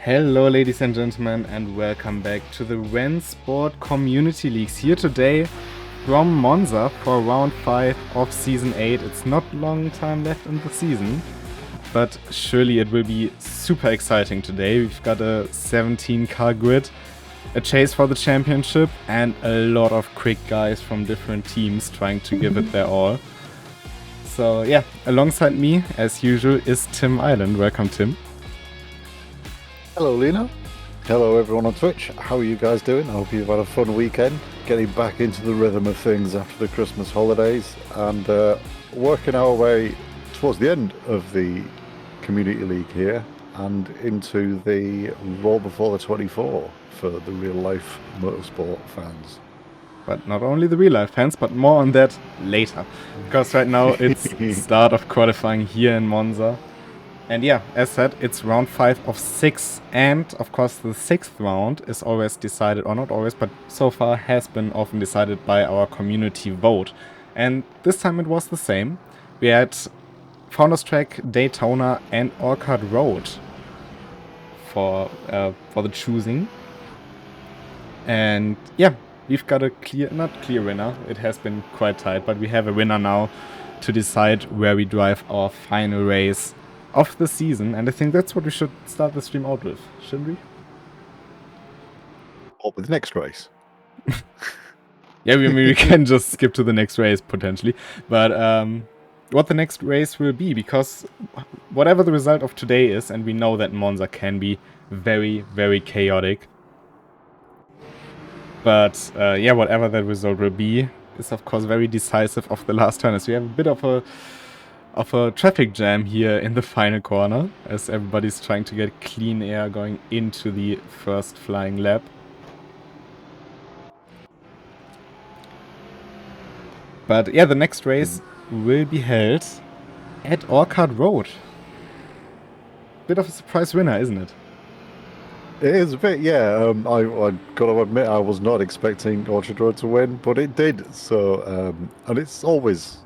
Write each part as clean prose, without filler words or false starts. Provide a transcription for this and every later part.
Hello ladies and gentlemen, and welcome back to the RENNSPORT Community Leagues here today from Monza for round 5 of season 8. It's not long time left in the season, but surely it will be super exciting today. We've got a 17 car grid, a chase for the championship, and a lot of quick guys from different teams trying to give it their all. So yeah, alongside me as usual is Tim Island. Welcome, Tim. Hello Lena, hello everyone on Twitch, how are you guys doing? I hope you've had a fun weekend, getting back into the rhythm of things after the Christmas holidays and working our way towards the end of the Community League here and into the Raw Before the 24 for the real life motorsport fans. But not only the real life fans, but more on that later, because right now it's start of qualifying here in Monza. And yeah, as said, it's round 5 of 6, and of course the 6th round is always decided, or not always, but so far has been often decided by our community vote. And this time it was the same. We had Founders Track, Daytona and Orchard Road for the choosing. And yeah, we've got a not clear winner, it has been quite tight, but we have a winner now to decide where we drive our final race of the season, and I think that's what we should start the stream out with, shouldn't we? What with the next race? Yeah, we can just skip to the next race potentially, but what the next race will be, because whatever the result of today is, and we know that Monza can be very, very chaotic, but yeah, whatever that result will be is of course very decisive of the last turn, as we have a bit of a traffic jam here in the final corner, as everybody's trying to get clean air going into the first flying lap. But yeah, the next race will be held at Orchard Road. Bit of a surprise winner, isn't it? It is a bit, yeah. I gotta admit, I was not expecting Orchard Road to win, but it did. So, and it always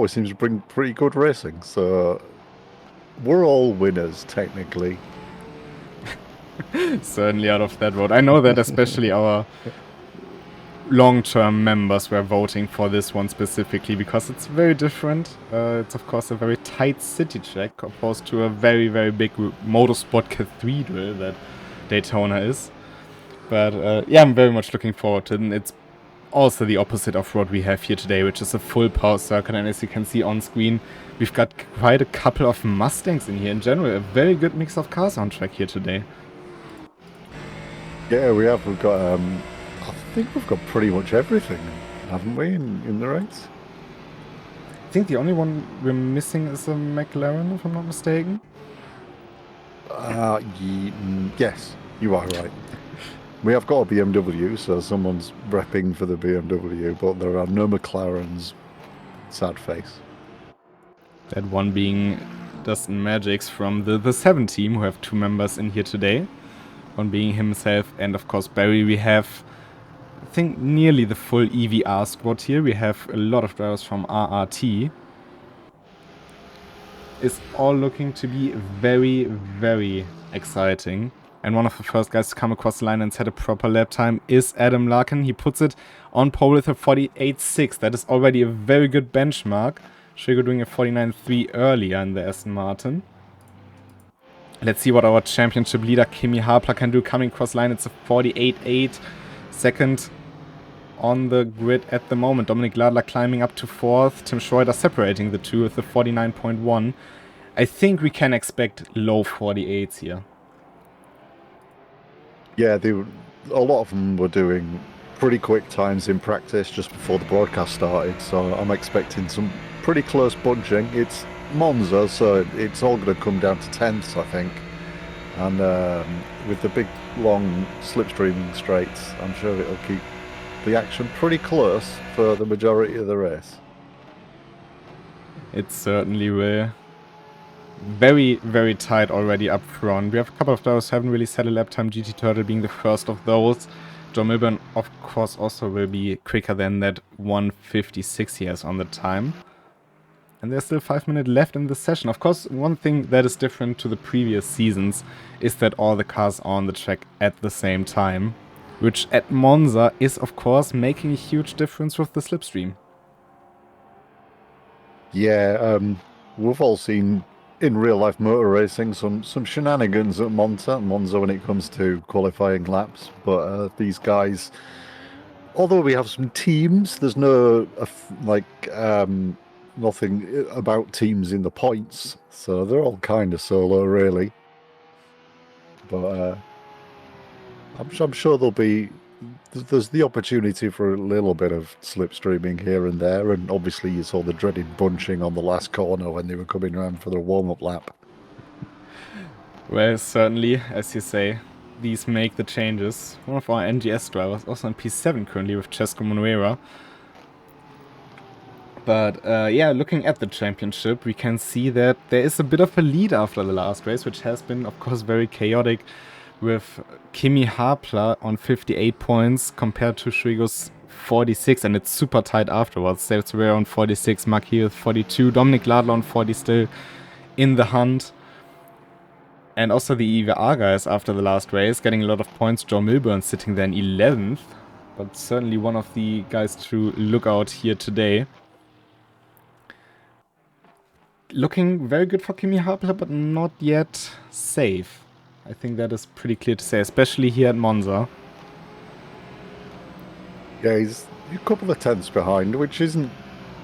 seems to bring pretty good racing. So, we're all winners, technically. Certainly out of that vote. I know that especially our long-term members were voting for this one specifically because it's very different. It's of course a very tight city track opposed to a very, very big motorsport cathedral that Daytona is. But yeah, I'm very much looking forward to it. And it's also the opposite of what we have here today, which is a full power circuit. And as you can see on screen, we've got quite a couple of Mustangs in here. In general, a very good mix of cars on track here today. Yeah, we have. We've got, I think we've got pretty much everything, haven't we, in the race? I think the only one we're missing is a McLaren, if I'm not mistaken. Yes, you are right. We have got a BMW, so someone's repping for the BMW, but there are no McLarens. Sad face. That one being Dustin Magics from the 7 team, who have 2 members in here today. One being himself, and of course Barry. We have, I think, nearly the full EVR squad here. We have a lot of drivers from RRT. It's all looking to be very, very exciting. And one of the first guys to come across the line and set a proper lap time is Adam Larkin. He puts it on pole with a 48.6. That is already a very good benchmark. Shigo doing a 49.3 earlier in the Aston Martin. Let's see what our championship leader Kimi Harpler can do. Coming across line, it's a 48.8. Second on the grid at the moment. Dominic Ladler climbing up to 4th. Tim Schroeder separating the two with the 49.1. I think we can expect low 48s here. Yeah, a lot of them were doing pretty quick times in practice just before the broadcast started, so I'm expecting some pretty close bunching. It's Monza, so it's all going to come down to tenths, I think. And with the big, long slipstreaming straights, I'm sure it'll keep the action pretty close for the majority of the race. It certainly will. Very, very tight already up front. We have a couple of those who haven't really set a lap time, GT Turtle being the first of those. John Milburn, of course, also will be quicker than that 1:56 he has on the time. And there's still 5 minutes left in the session. Of course, one thing that is different to the previous seasons is that all the cars are on the track at the same time. Which at Monza is, of course, making a huge difference with the slipstream. Yeah, we've all seen in real life motor racing some shenanigans at Monza when it comes to qualifying laps. But these guys, although we have some teams, there's no nothing about teams in the points, so they're all kind of solo really. But I'm sure there's the opportunity for a little bit of slipstreaming here and there, and obviously you saw the dreaded bunching on the last corner when they were coming around for their warm-up lap. Well, certainly, as you say, these make the changes. One of our NGS drivers, also on P7 currently with Cesco Monuera. But yeah, looking at the championship, we can see that there is a bit of a lead after the last race, which has been, of course, very chaotic, with Kimi Hapler on 58 points compared to Shuigo's 46, and it's super tight afterwards. They were on 46, Maki with 42, Dominic Ladler on 40 still in the hunt. And also the EVR guys after the last race getting a lot of points. Joe Milburn sitting there in 11th, but certainly one of the guys to look out here today. Looking very good for Kimi Hapler, but not yet safe. I think that is pretty clear to say, especially here at Monza. Yeah, he's a couple of tenths behind, which isn't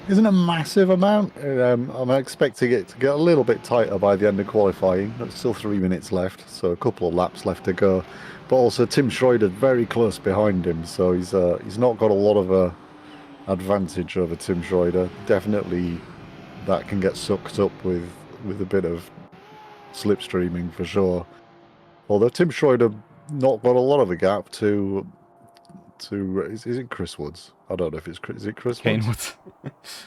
a massive amount. I'm expecting it to get a little bit tighter by the end of qualifying. There's still 3 minutes left, so a couple of laps left to go. But also Tim Schroeder very close behind him, so he's not got a lot of advantage over Tim Schroeder. Definitely that can get sucked up with a bit of slipstreaming for sure. Although Tim Schroeder not got a lot of a gap to is it Chris Woods? I don't know if it's Chris. Is it Chris Kane Woods? Woods.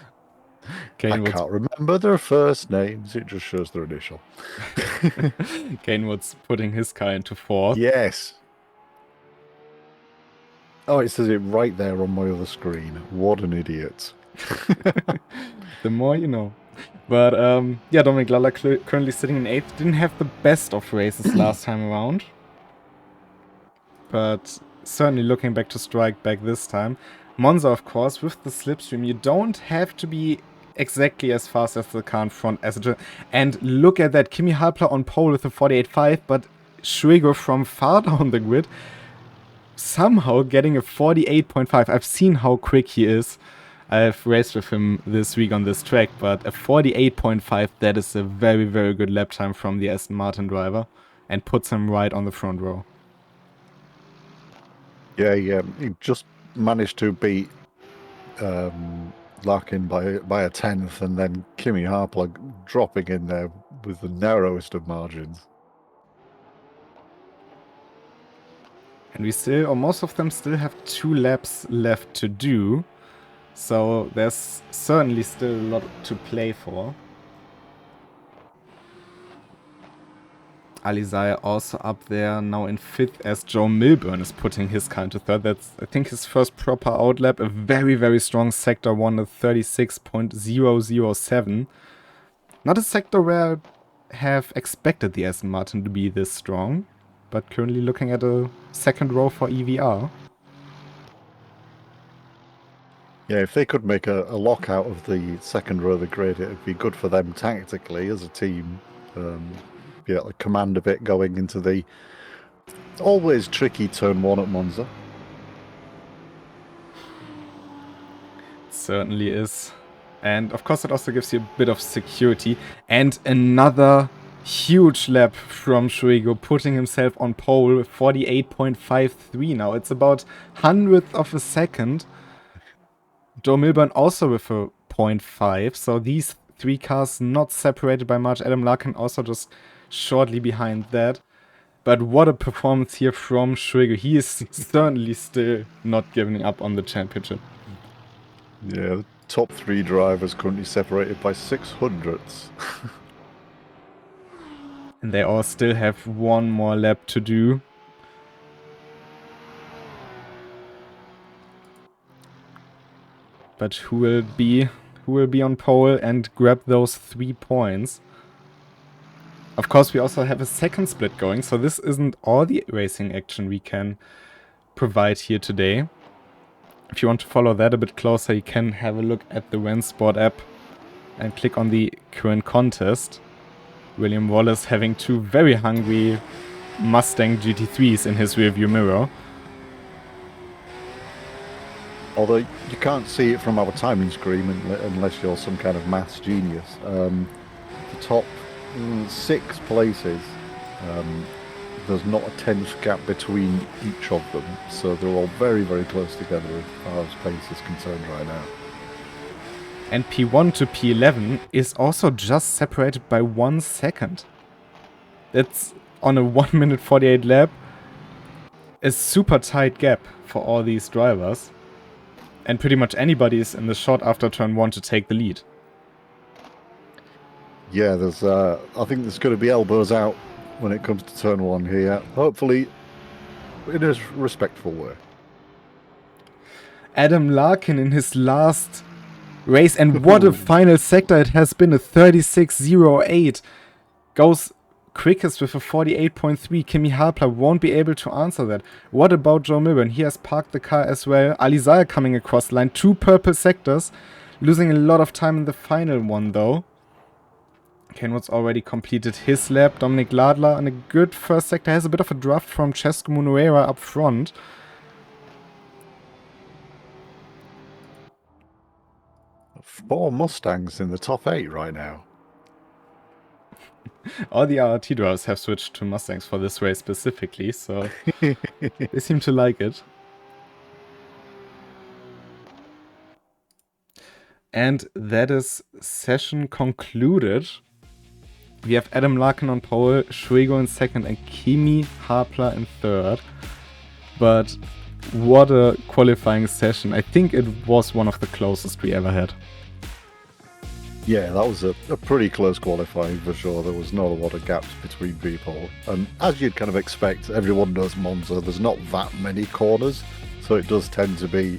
I can't remember their first names. It just shows their initial. Kane Woods putting his car into fourth. Yes. Oh, it says it right there on my other screen. What an idiot. The more you know. But yeah, Dominic Lalla currently sitting in 8th. Didn't have the best of races last time around. But certainly looking back to strike back this time. Monza, of course, with the slipstream, you don't have to be exactly as fast as the car in front. And look at that, Kimi Hapler on pole with a 48.5, but Shuigo from far down the grid somehow getting a 48.5. I've seen how quick he is. I've raced with him this week on this track, but a 48.5, that is a very, very good lap time from the Aston Martin driver and puts him right on the front row. Yeah, he just managed to beat Larkin by a tenth, and then Kimi Hapler dropping in there with the narrowest of margins. And we still, or most of them still have 2 laps left to do. So there's certainly still a lot to play for. Alizai also up there now in 5th as Joe Milburn is putting his car into 3rd. That's, I think, his first proper outlap. A very, very strong sector 1 at 36.007. Not a sector where I have expected the Aston Martin to be this strong, but currently looking at a second row for EVR. Yeah, if they could make a lockout of the second row of the grid, it would be good for them tactically as a team. Be able to command a bit going into the always tricky turn 1 at Monza. It certainly is. And of course it also gives you a bit of security. And another huge lap from Shuigo, putting himself on pole with 48.53 now. It's about 100th of a second. Joe Milburn also with a 0.5, so these 3 cars not separated by much. Adam Larkin also just shortly behind that. But what a performance here from Shuigo. He is certainly still not giving up on the championship. Yeah, the top 3 drivers currently separated by 600ths. And they all still have 1 more lap to do. But who will who will be on pole and grab those 3 points. Of course, we also have a second split going, so this isn't all the racing action we can provide here today. If you want to follow that a bit closer, you can have a look at the RENNSPORT app and click on the current contest. William Wallace having 2 very hungry Mustang GT3s in his rearview mirror. Although you can't see it from our timing screen unless you're some kind of maths genius. The top 6 places, there's not a 10th gap between each of them, so they're all very, very close together as far as pace is concerned right now. And P1 to P11 is also just separated by 1 second. That's on a 1 minute 48 lap. A super tight gap for all these drivers. And pretty much anybody is in the shot after turn 1 to take the lead. Yeah, there's. I think there's going to be elbows out when it comes to turn 1 here. Hopefully, in a respectful way. Adam Larkin in his last race, and what a final sector it has been, a 36.08. Goes quickest with a 48.3. Kimi Harpler won't be able to answer that. What about Joe Milburn? He has parked the car as well. Alizar coming across the line. 2 purple sectors. Losing a lot of time in the final one though. Kenwood's already completed his lap. Dominic Ladler in a good first sector. Has a bit of a draft from Cesco Munuera up front. Four Mustangs in the top 8 right now. All the RRT drivers have switched to Mustangs for this race specifically, so they seem to like it. And that is session concluded. We have Adam Larkin on pole, Schwego in second, and Kimi Harpler in third. But what a qualifying session. I think it was one of the closest we ever had. Yeah, that was a pretty close qualifying for sure. There was not a lot of gaps between people. And as you'd kind of expect, everyone knows Monza, there's not that many corners, so it does tend to be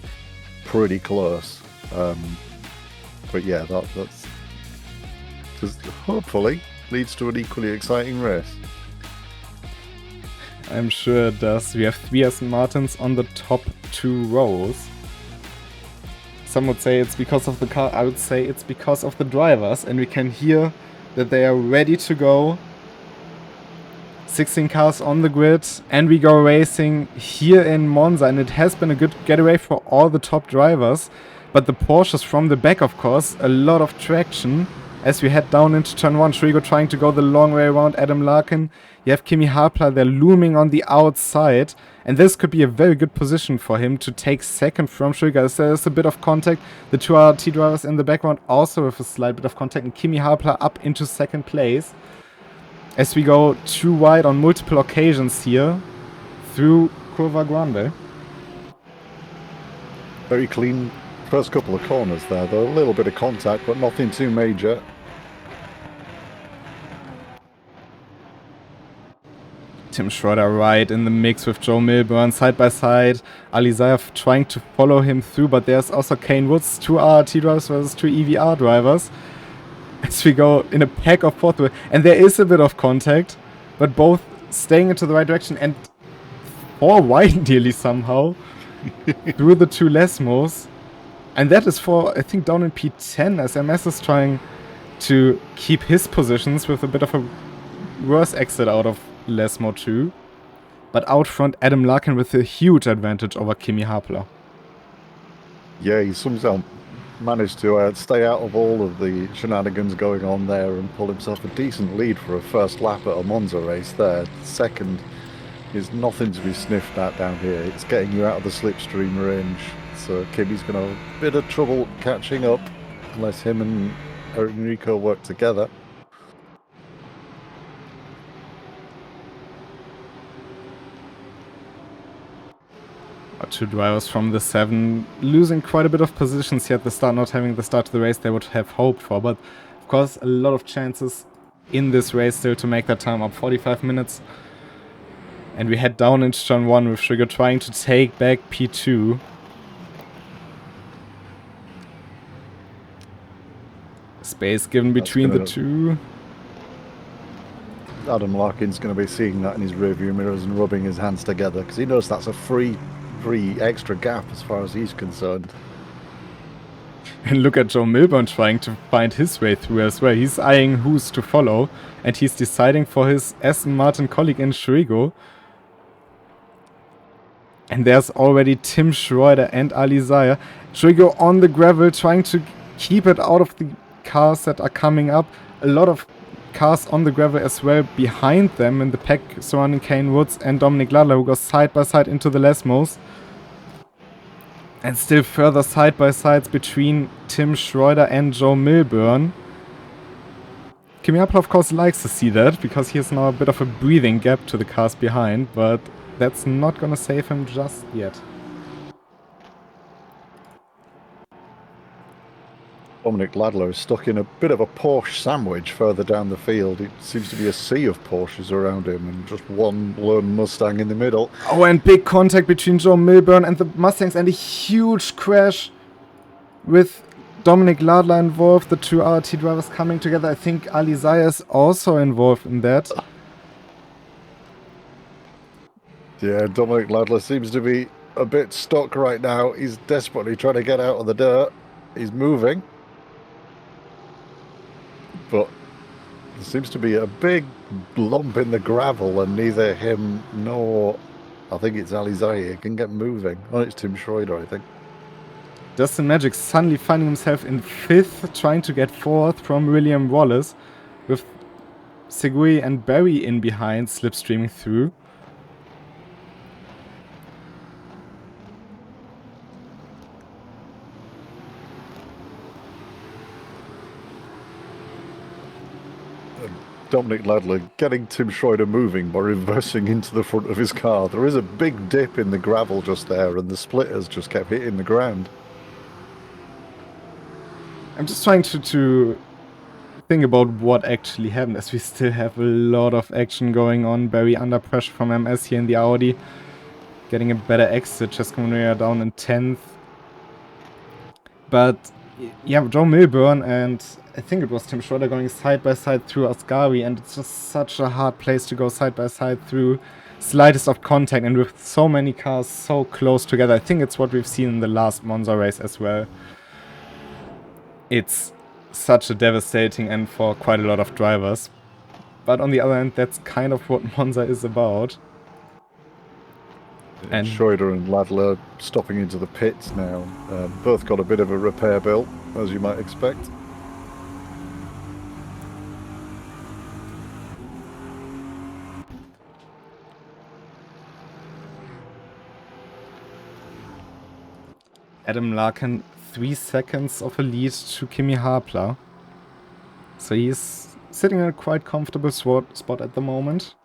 pretty close. But yeah, that's just hopefully leads to an equally exciting race. I'm sure it does. We have 3 Aston Martins on the top 2 rows. Some would say it's because of the car. I would say it's because of the drivers. And we can hear that they are ready to go. 16 cars on the grid. And we go racing here in Monza. And it has been a good getaway for all the top drivers. But the Porsches from the back, of course, a lot of traction. As we head down into turn 1, Schwego trying to go the long way around Adam Larkin. You have Kimi Harpler there looming on the outside. And this could be a very good position for him to take second from Schwego. There's a bit of contact. The 2 RT drivers in the background also with a slight bit of contact. And Kimi Harpler up into second place. As we go too wide on multiple occasions here through Curva Grande. Very clean first couple of corners there, though. A little bit of contact, but nothing too major. Tim Schroeder right in the mix with Joe Milburn side by side. Ali Zayef trying to follow him through, but there's also Kane Woods, 2 RRT drivers versus 2 EVR drivers. As we go in a pack of fourth, and there is a bit of contact, but both staying into the right direction and 4 wide nearly somehow through the 2 Lesmos. And that is for, I think, down in P10 as MS is trying to keep his positions with a bit of a worse exit out of Lesmo 2. But out front, Adam Larkin with a huge advantage over Kimi Harpler. Yeah, he somehow managed to stay out of all of the shenanigans going on there and pull himself a decent lead for a first lap at a Monza race there. Second is nothing to be sniffed at down here. It's getting you out of the slipstream range. So Kimi's going to have a bit of trouble catching up unless him and Enrico work together. Our 2 drivers from the 7 losing quite a bit of positions here at the start, not having the start to the race they would have hoped for. But of course, a lot of chances in this race still to make that time up. 45 minutes. And we head down into turn 1 with Schwego trying to take back P2. Space given between the two. Adam Larkin's going to be seeing that in his rearview mirrors and rubbing his hands together because he knows that's a free extra gap as far as he's concerned. And look at Joe Milburn trying to find his way through as well. He's eyeing who's to follow, and he's deciding for his Aston Martin colleague in Schrigo. And there's already Tim Schroeder and Ali Zaya. Schrigo on the gravel trying to keep it out of the cars that are coming up. A lot of cars on the gravel as well behind them in the pack surrounding Kane Woods and Dominic Ladler, who goes side by side into the Lesmos. And still further side-by-sides between Tim Schroeder and Joe Milburn. Kimi Apple, of course, likes to see that, because he has now a bit of a breathing gap to the cars behind, but that's not gonna save him just yet. Dominic Ladler is stuck in a bit of a Porsche sandwich further down the field. It seems to be a sea of Porsches around him and just one lone Mustang in the middle. Oh, and big contact between Joe Milburn and the Mustangs, and a huge crash with Dominic Ladler involved. The two RT drivers coming together. I think Ali Zaya is also involved in that. Yeah, Dominic Ladler seems to be a bit stuck right now. He's desperately trying to get out of the dirt. He's moving. But there seems to be a big lump in the gravel, and neither him nor, I think it's Ali Zaya, can get moving. Oh, it's Tim Schroeder, I think. Justin Magic suddenly finding himself in 5th, trying to get 4th from William Wallace, with Segui and Barry in behind, slipstreaming through. Dominic Ladler getting Tim Schroeder moving by reversing into the front of his car. There is a big dip in the gravel just there, and the splitters just kept hitting the ground. I'm just trying to think about what actually happened, as we still have a lot of action going on. Barry under pressure from MS here in the Audi, getting a better exit. Chescomaria down in 10th. But yeah, Joe Milburn and I think it was Tim Schroeder going side by side through Ascari, and it's just such a hard place to go side by side through. Slightest of contact, and with so many cars so close together. I think it's what we've seen in the last Monza race as well. It's such a devastating end for quite a lot of drivers. But on the other hand, that's kind of what Monza is about. And Schroeder and Ladler stopping into the pits now. Both got a bit of a repair bill, as you might expect. Adam Larkin 3 seconds of a lead to Kimi Hapler. So he's sitting in a quite comfortable spot at the moment.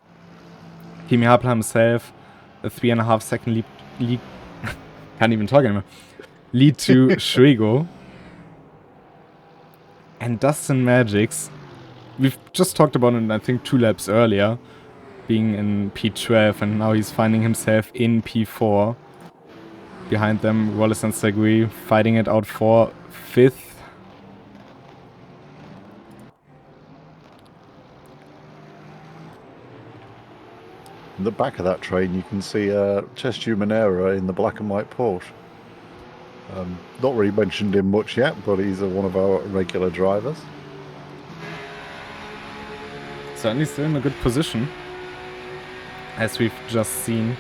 Kimi Hapler himself, a 3.5 second lead can't even talk anymore. Lead to Schrigo. And Dustin Magix, we've just talked about it I think 2 laps earlier, being in P12, and now he's finding himself in P4. Behind them, Wallace and Segui fighting it out for 5th. In the back of that train, you can see Chestu Manera in the black and white Porsche. Not really mentioned him much yet, but he's one of our regular drivers. Certainly still in a good position, as we've just seen.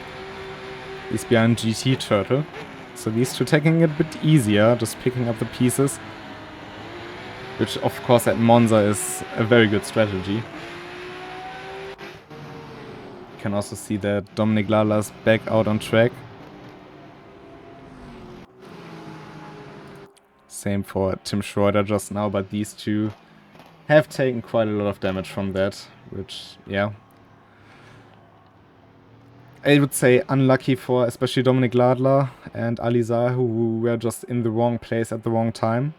He's behind GT Turtle, so these two taking it a bit easier, just picking up the pieces, which of course at Monza is a very good strategy. You can also see that Dominic Ladler's back out on track. Same for Tim Schroeder just now, but these two have taken quite a lot of damage from that, which, yeah, I would say unlucky for especially Dominic Ladler and Alizar, who were just in the wrong place at the wrong time.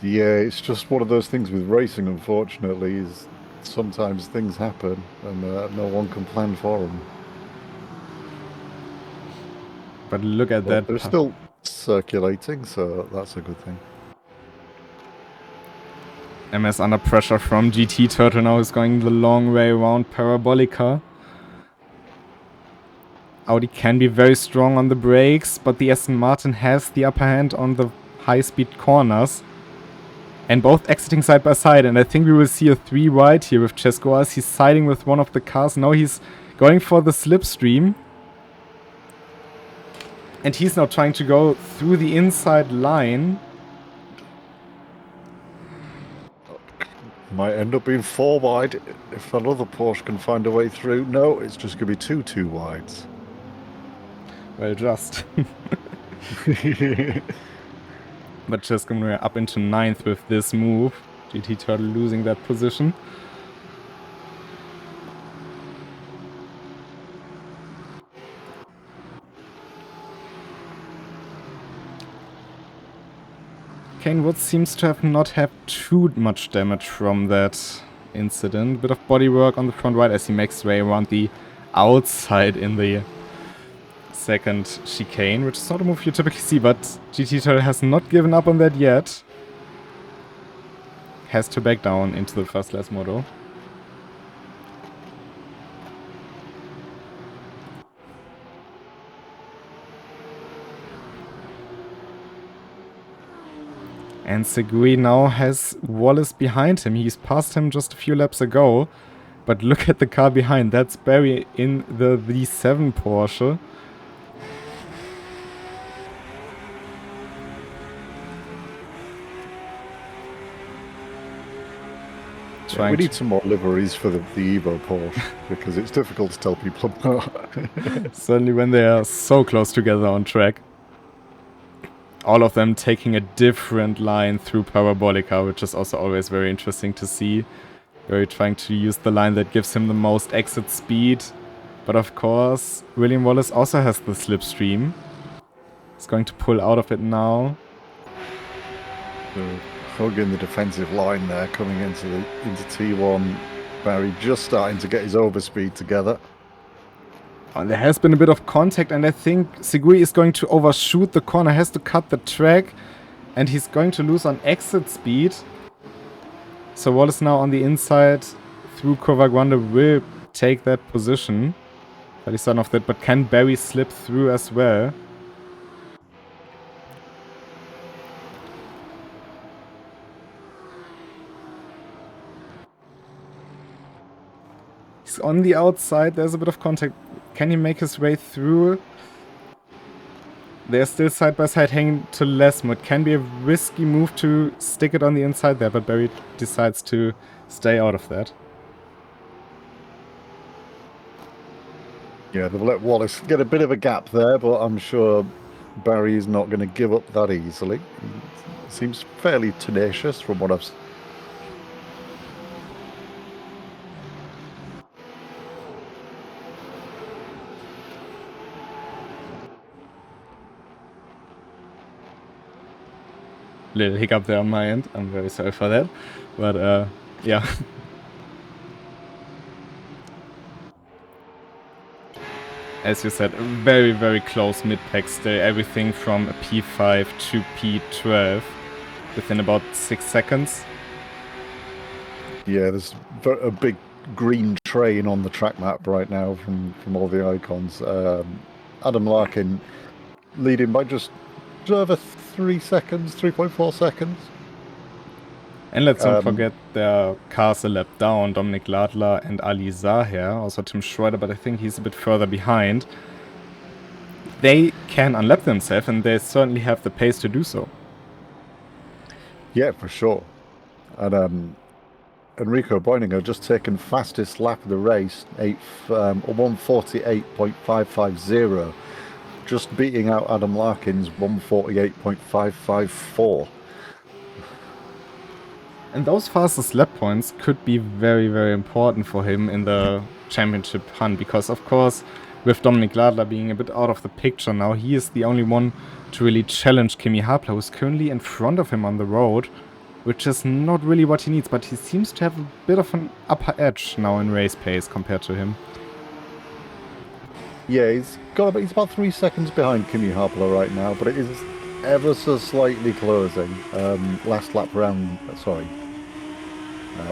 Yeah, it's just one of those things with racing, unfortunately, is sometimes things happen and no one can plan for them. But look at that. They're still circulating, so that's a good thing. MS under pressure from GT Turtle now is going the long way around Parabolica. Audi can be very strong on the brakes, but the Aston Martin has the upper hand on the high-speed corners. And both exiting side by side, and I think we will see a 3 wide here with Cesco as he's siding with one of the cars. Now he's going for the slipstream. And he's now trying to go through the inside line. Might end up being 4 wide if another Porsche can find a way through. No, it's just going to be 2 wides. Well, just. But just going up into 9th with this move. GT Turtle losing that position. Kane Woods seems to have not had too much damage from that incident. Bit of bodywork on the front right as he makes his way around the outside in the second chicane, which is not a move you typically see, but GT Turtle has not given up on that yet. Has to back down into the first last moto. And Segui now has Wallace behind him. He's passed him just a few laps ago. But look at the car behind. That's Barry in the V7 Porsche. We need some more liveries for the Evo Porsche because it's difficult to tell people apart. Certainly when they are so close together on track. All of them taking a different line through Parabolica, which is also always very interesting to see. Very trying to use the line that gives him the most exit speed. But of course, William Wallace also has the slipstream. He's going to pull out of it now. Hugging the defensive line there, coming into T1. Barry just starting to get his overspeed together. Oh, there has been a bit of contact, and I think Segui is going to overshoot the corner, has to cut the track, and he's going to lose on exit speed. So Wallace now on the inside through Curva Grande will take that position. But he's done off that, but can Barry slip through as well? He's on the outside, there's a bit of contact. Can he make his way through? They're still side by side hanging to Lesmo. It can be a risky move to stick it on the inside there, but Barry decides to stay out of that. Yeah, they've let Wallace get a bit of a gap there, but I'm sure Barry is not going to give up that easily. He seems fairly tenacious from what I've seen. Little hiccup there on my end. I'm very sorry for that. But, yeah. As you said, very, very close mid-pack still. Everything from a P5 to P12 within about 6 seconds. Yeah, there's a big green train on the track map right now from all the icons. Adam Larkin leading by just over 3 seconds, 3.4 seconds. And let's not forget their cars a lap down. Dominic Ladler and Ali Zaher. Also Tim Schroeder, but I think he's a bit further behind. They can unlap themselves, and they certainly have the pace to do so. Yeah, for sure. And Enrico Boininger just taken fastest lap of the race, 1:48.550. Just beating out Adam Larkin's 1:48.554. And those fastest lap points could be very, very important for him in the championship hunt. Because, of course, with Dominic Ladler being a bit out of the picture now, he is the only one to really challenge Kimi Hapler, who's currently in front of him on the road, which is not really what he needs. But he seems to have a bit of an upper edge now in race pace compared to him. Yeah, he's about 3 seconds behind Kimi Hapler right now, but it is ever so slightly closing. Last lap round, sorry.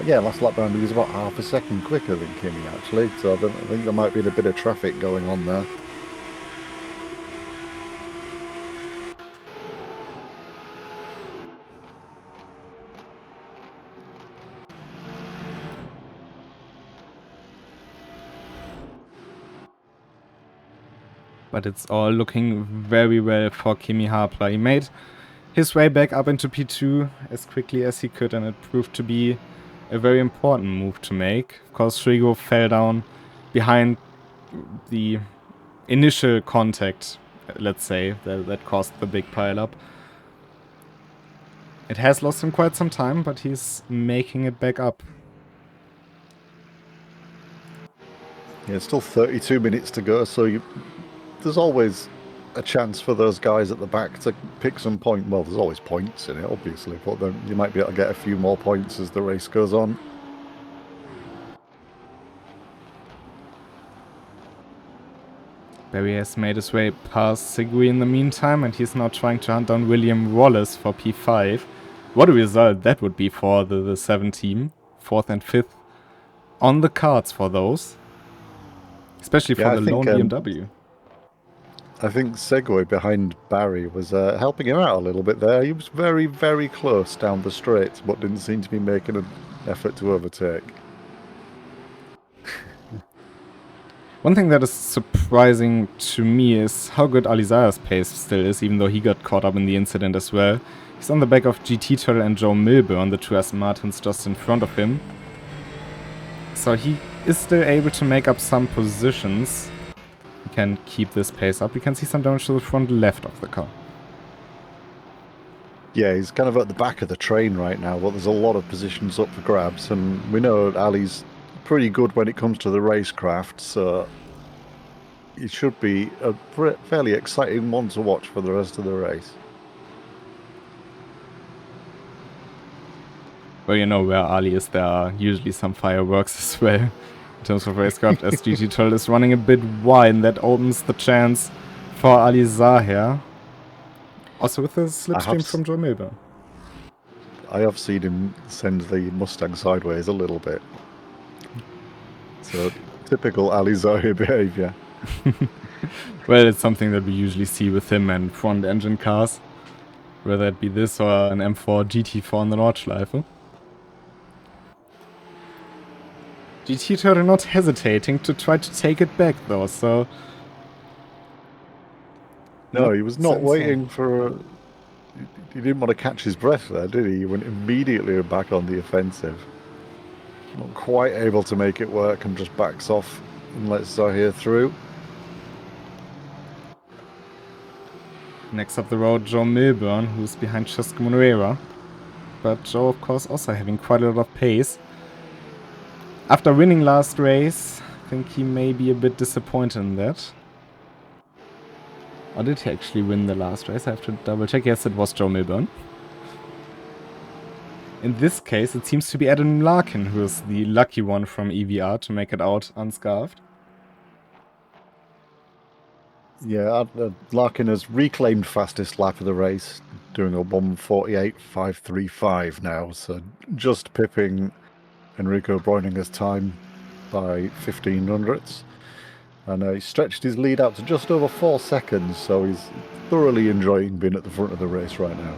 Yeah, last lap round he was about half a second quicker than Kimi actually, so I think there might be a bit of traffic going on there. But it's all looking very well for Kimi Harpler. He made his way back up into P2 as quickly as he could, and it proved to be a very important move to make. Of course, Shrigo fell down behind the initial contact, let's say, that caused the big pileup. It has lost him quite some time, but he's making it back up. Yeah, still 32 minutes to go, so there's always a chance for those guys at the back to pick some point. Well, there's always points in it, obviously, but then you might be able to get a few more points as the race goes on. Barry has made his way past Segui in the meantime, and he's now trying to hunt down William Wallace for P5. What a result that would be for the 7 team. 4th and 5th on the cards for those. Especially for the lone BMW. I think Segway behind Barry was helping him out a little bit there. He was very, very close down the straight, but didn't seem to be making an effort to overtake. One thing that is surprising to me is how good Alizaya's pace still is, even though he got caught up in the incident as well. He's on the back of GT Turtle and Joe Milburn, the two Aston Martins just in front of him. So he is still able to make up some positions. He can keep this pace up. We can see some damage to the front left of the car. Yeah, he's kind of at the back of the train right now, but there's a lot of positions up for grabs, and we know Ali's pretty good when it comes to the racecraft, so it should be a fairly exciting one to watch for the rest of the race. Well, you know where Ali is, there are usually some fireworks as well in terms of racecraft, as GT Turtle is running a bit wide, and that opens the chance for Aliza here. Also with a slipstream from Joe Milburn. I have seen him send the Mustang sideways a little bit. So, typical Aliza behaviour. Well, it's something that we usually see with him and front engine cars. Whether it be this or an M4 GT4 on the Nordschleife. GT Turtle not hesitating to try to take it back though, so... No, he was not waiting for... He didn't want to catch his breath there, did he? He went immediately back on the offensive. Not quite able to make it work and just backs off and lets Zahir through. Next up the road, Joe Milburn, who's behind Chesco Moreira. But Joe, of course, also having quite a lot of pace. After winning last race, I think he may be a bit disappointed in that. Or did he actually win the last race? I have to double check. Yes, it was Joe Milburn. In this case, it seems to be Adam Larkin who is the lucky one from EVR to make it out unscarfed. Yeah, Larkin has reclaimed fastest lap of the race, doing a 1:48.535 now, so just pipping Enrico Breuninger's time by 1500ths. And he stretched his lead out to just over 4 seconds, so he's thoroughly enjoying being at the front of the race right now.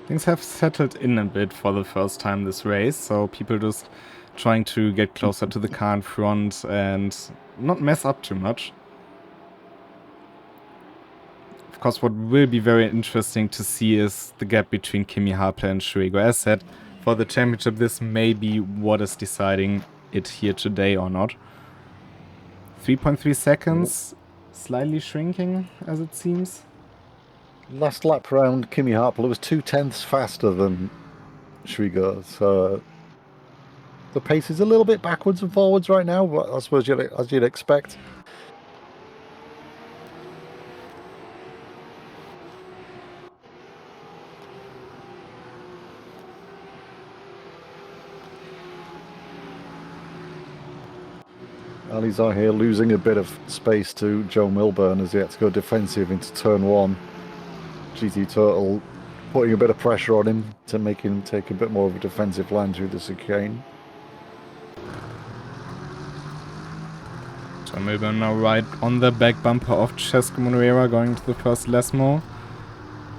Things have settled in a bit for the first time this race, so people just trying to get closer to the car in front and not mess up too much. Of course, what will be very interesting to see is the gap between Kimi Harpler and Shuigo. As said, for the championship, this may be what is deciding it here today or not. 3.3 seconds, slightly shrinking as it seems. Last lap round, Kimi Harpler was 0.2 faster than Shuigo, so the pace is a little bit backwards and forwards right now, but I suppose as you'd expect. Alizar here losing a bit of space to Joe Milburn as he had to go defensive into turn 1. GT Turtle putting a bit of pressure on him to make him take a bit more of a defensive line through the chicane. Joe Milburn now right on the back bumper of Cesco Monuera going to the first Lesmo.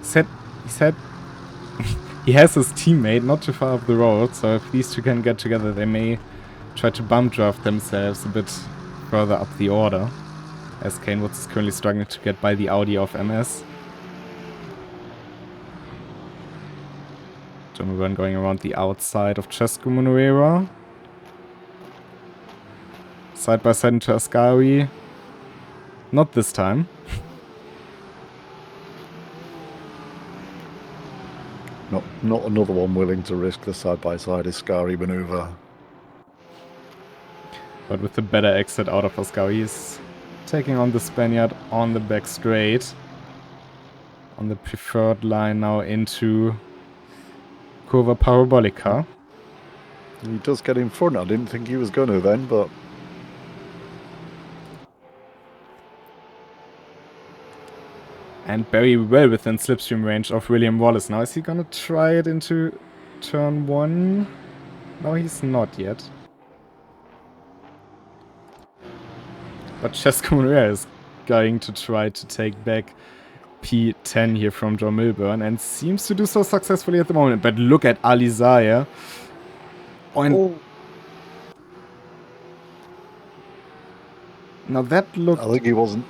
He said he has his teammate not too far up the road, so if these two can get together, they may try to bump draft themselves a bit further up the order, as Kane Woods is currently struggling to get by the Audi of MS. Joe Milburn going around the outside of Cesco Monuera. Side by side into Ascari. Not this time. Not another one willing to risk the side-by-side Ascari maneuver. But with the better exit out of Ascari, he's taking on the Spaniard on the back straight. On the preferred line now into Curva Parabolica. He does get in front. I didn't think he was going to then, but... And very well within slipstream range of William Wallace. Now is he gonna try it into turn 1? No, he's not yet. But Cesco Monuera is going to try to take back P10 here from Joe Milburn and seems to do so successfully at the moment. But look at Alizar. Oh. Now that looked... I think he wasn't...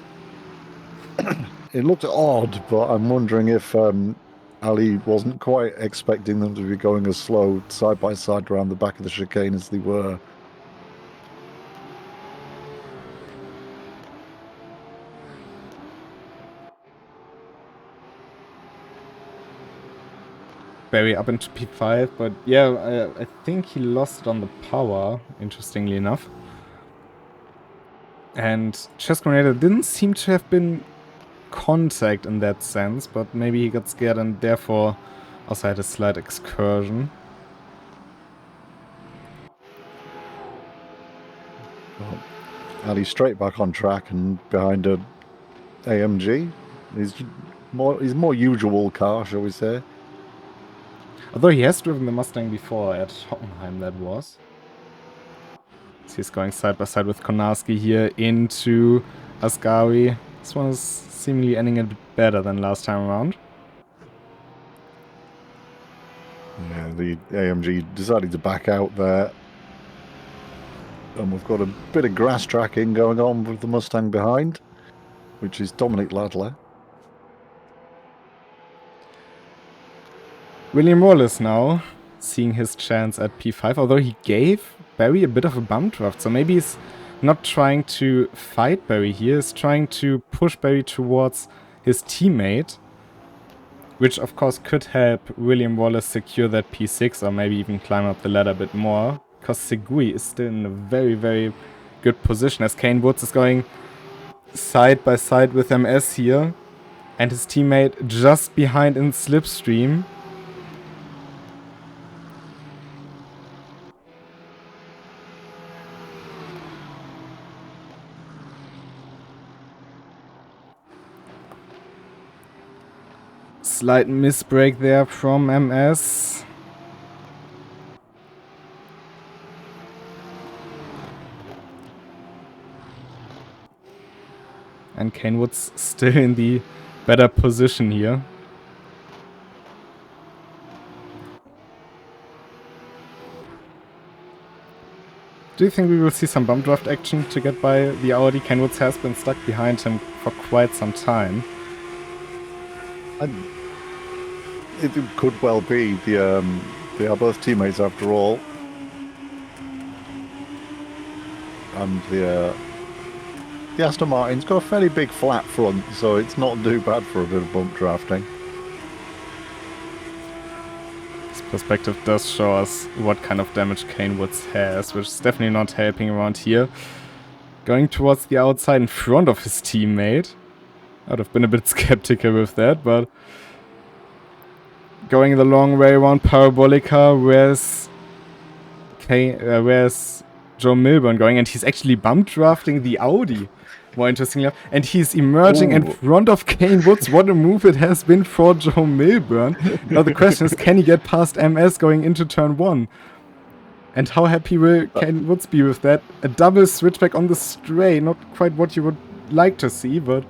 It looked odd, but I'm wondering if Ali wasn't quite expecting them to be going as slow side by side around the back of the chicane as they were. Barry up into P5, but yeah, I think he lost it on the power, interestingly enough. And Cesco Monuera didn't seem to have been contact in that sense, but maybe he got scared and therefore also had a slight excursion. Well, Ali straight back on track and behind a AMG. His more usual car, shall we say. Although he has driven the Mustang before at Hockenheim, that was. So he's going side by side with Konarski here into Ascari. This one is seemingly ending a bit better than last time around. Yeah, the AMG decided to back out there. And we've got a bit of grass tracking going on with the Mustang behind, which is Dominic Ladler. William Wallace now seeing his chance at P5, although he gave Barry a bit of a bump draft, so maybe he's not trying to fight Barry here, he's trying to push Barry towards his teammate, which of course could help William Wallace secure that P6 or maybe even climb up the ladder a bit more, because Segui is still in a very, very good position as Kane Woods is going side by side with MS here, and his teammate just behind in slipstream. Slight misbreak there from MS. And Kane Woods still in the better position here. Do you think we will see some bump draft action to get by the Audi? Kane Woods has been stuck behind him for quite some time. It could well be. They are both teammates after all. And the Aston Martin's got a fairly big flat front, so it's not too bad for a bit of bump drafting. This perspective does show us what kind of damage Kane Woods has, which is definitely not helping around here. Going towards the outside in front of his teammate. I'd have been a bit skeptical with that, but going the long way around Parabolica, where's Joe Milburn going, and he's actually bump drafting the Audi. More interestingly, and he's emerging in front of Kane Woods. What a move it has been for Joe Milburn. Now the question is, can he get past MS going into turn 1? And how happy will Kane Woods be with that? A double switchback on the straight. Not quite what you would like to see, but...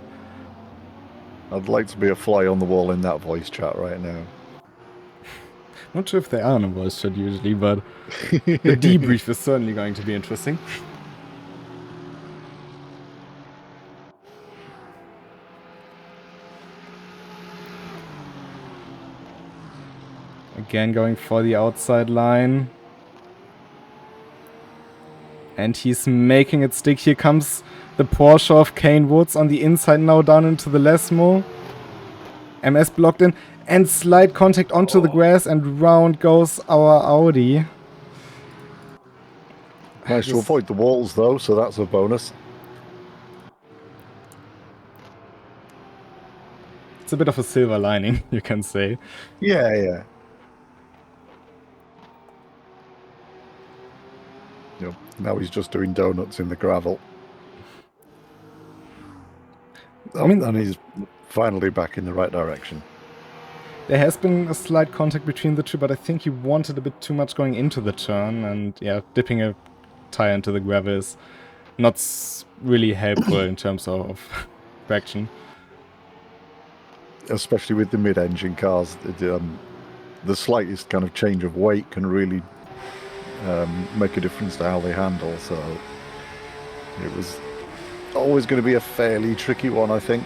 I'd like to be a fly on the wall in that voice chat right now. Not sure if they are in a voice chat usually, but the debrief is certainly going to be interesting. Again going for the outside line. And he's making it stick. Here comes the Porsche of Kane Woods on the inside now down into the Lesmo. MS blocked in and slight contact onto the grass, and round goes our Audi. Nice to avoid the walls though, so that's a bonus. It's a bit of a silver lining, you can say. Yeah, yeah. Yep. Now he's just doing donuts in the gravel. Oh, I mean, and he's finally back in the right direction. There has been a slight contact between the two, but I think he wanted a bit too much going into the turn, and yeah, dipping a tire into the gravel is not really helpful in terms of traction. Especially with the mid-engine cars, the slightest kind of change of weight can really make a difference to how they handle, so it was always going to be a fairly tricky one, I think.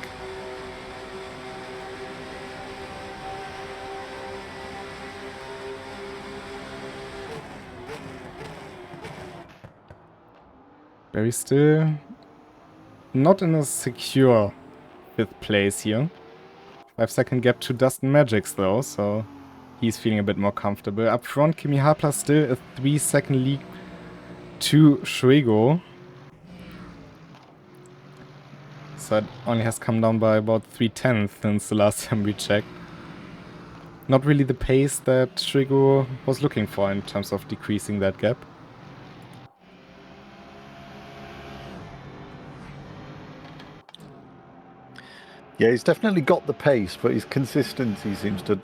Barry still not in a secure 5th place here. 5-second gap to Dustin Magics though, so he's feeling a bit more comfortable. Up front, Kimi Hapler still a 3-second lead to Schwego. So it only has come down by about 3/10 since the last time we checked. Not really the pace that Schwego was looking for in terms of decreasing that gap. Yeah, he's definitely got the pace, but his consistency seems to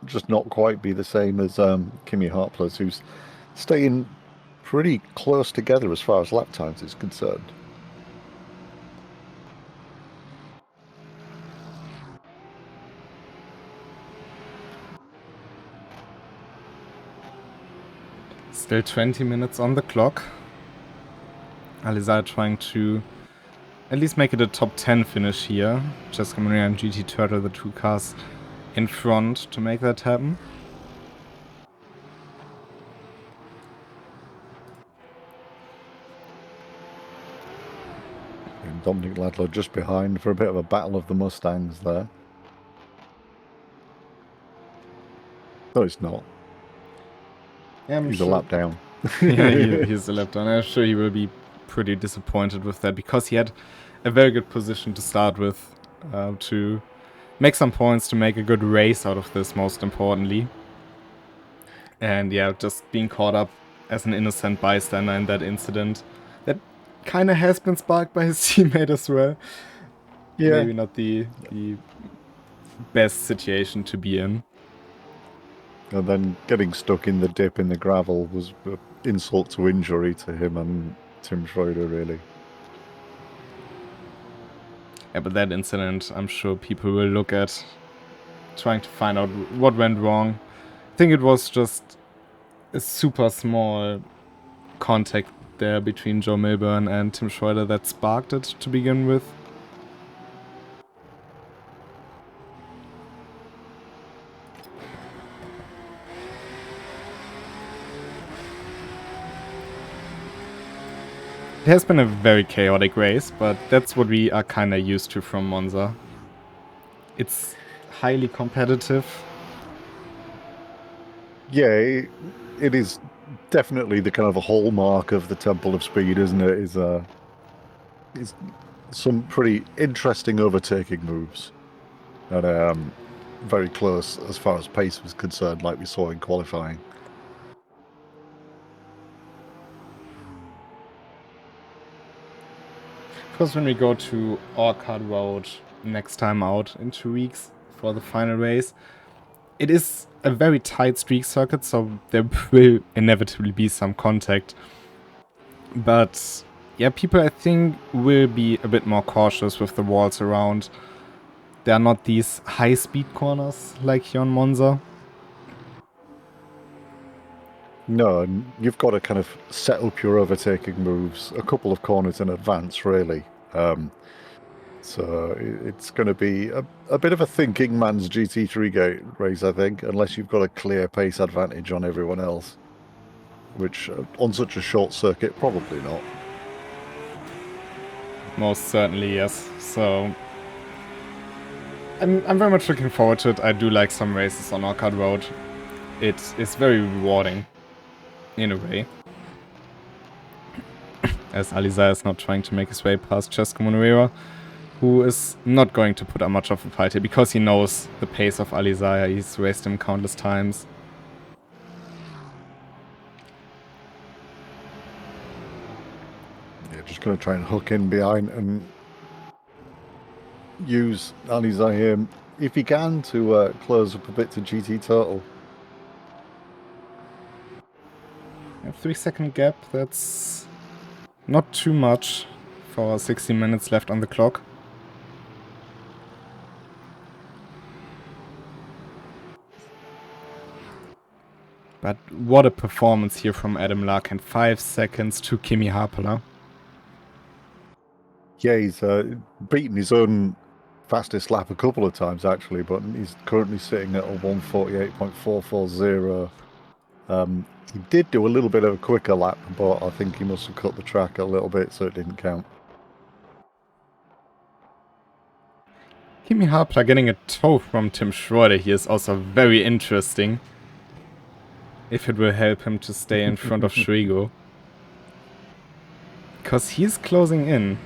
just not quite be the same as Kimi Harpler's, who's staying pretty close together as far as lap times is concerned. Still 20 minutes on the clock. Alizar trying to at least make it a top 10 finish here. Jessica Maria and GT Turtle, the two cars in front to make that happen. And Dominic Ladler just behind for a bit of a battle of the Mustangs there. No, it's not. Yeah, he's a lap down. Yeah, he's a lap down. I'm sure he will be pretty disappointed with that, because he had a very good position to start with, to make some points, to make a good race out of this, most importantly. And yeah, just being caught up as an innocent bystander in that incident that kind of has been sparked by his teammate as well. Yeah. Maybe not the best situation to be in. And then getting stuck in the dip in the gravel was an insult to injury to him and Tim Schroeder, really. Yeah, but that incident, I'm sure people will look at, trying to find out what went wrong. I think it was just a super small contact there between Joe Milburn and Tim Schroeder that sparked it to begin with. It has been a very chaotic race, but that's what we are kind of used to from Monza. It's highly competitive. Yeah, it is definitely the kind of a hallmark of the Temple of Speed, isn't it? Is some pretty interesting overtaking moves, and very close as far as pace was concerned, like we saw in qualifying. Because when we go to Orchard Road next time out in 2 weeks for the final race, it is a very tight streak circuit, so there will inevitably be some contact. But yeah, people I think will be a bit more cautious with the walls around. There are not these high speed corners like here on Monza. No, and you've got to kind of set up your overtaking moves a couple of corners in advance, really. So it's going to be a bit of a thinking man's GT3 gate race, I think, unless you've got a clear pace advantage on everyone else. Which, on such a short circuit, probably not. Most certainly, yes. So I'm very much looking forward to it. I do like some races on Orchard Road. It is very rewarding, in a way. As Alizar is not trying to make his way past Cesco Moreira, who is not going to put up much of a fight here, because he knows the pace of Alizar. He's raced him countless times. Yeah, just going to try and hook in behind and use Alizar here, if he can, to close up a bit to GT Total. A 3-second gap, that's not too much for 60 minutes left on the clock. But what a performance here from Adam Larkin. 5 seconds to Kimi Harpala. Yeah, he's beaten his own fastest lap a couple of times, actually, but he's currently sitting at a 1:48.440. He did do a little bit of a quicker lap, but I think he must have cut the track a little bit, so it didn't count. Kimi Harpala getting a tow from Tim Schroeder here is also very interesting. If it will help him to stay in front of Shrigo. Because he's closing in